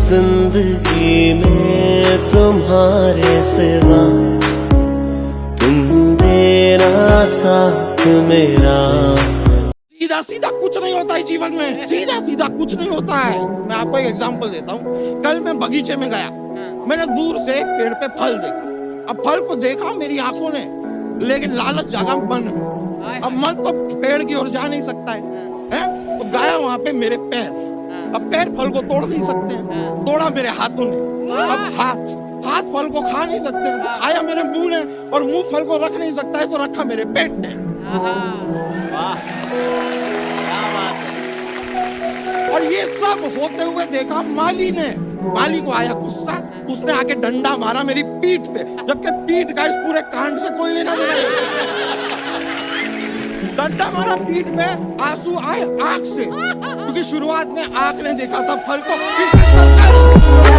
जिंदगी में तुम्हारे सिवा, तुम देना साथ मेरा। सीधा सीधा कुछ नहीं होता है जीवन में, सीधा सीधा कुछ नहीं होता है। मैं आपको एक एग्जांपल देता हूँ। कल मैं बगीचे में गया, मैंने दूर से एक पेड़ पे फल देखा। अब फल को देखा मेरी आंखों ने, लेकिन लालच जागा मन में। अब मन तो पेड़ की ओर जा नहीं सकता है? तो गया वहां पे मेरे पैर। अब पैर फल को तोड़ नहीं सकते, तोड़ा मेरे हाथों ने। अब हाथ फल को खा नहीं सकते, तो खाया मेरे मुंह ने, और मुंह फल को रख नहीं सकता है, तो रखा मेरे पेट ने। और ये सब होते हुए देखा माली ने। माली को आया गुस्सा, उसने आके डंडा मारा मेरी पीठ पे, जबकि पीठ का इस पूरे कांड से कोई लेना देना। डंडा मारा पीठ पे, आंसू आए आंख से, क्योंकि शुरुआत में आंख ने देखा था फल को।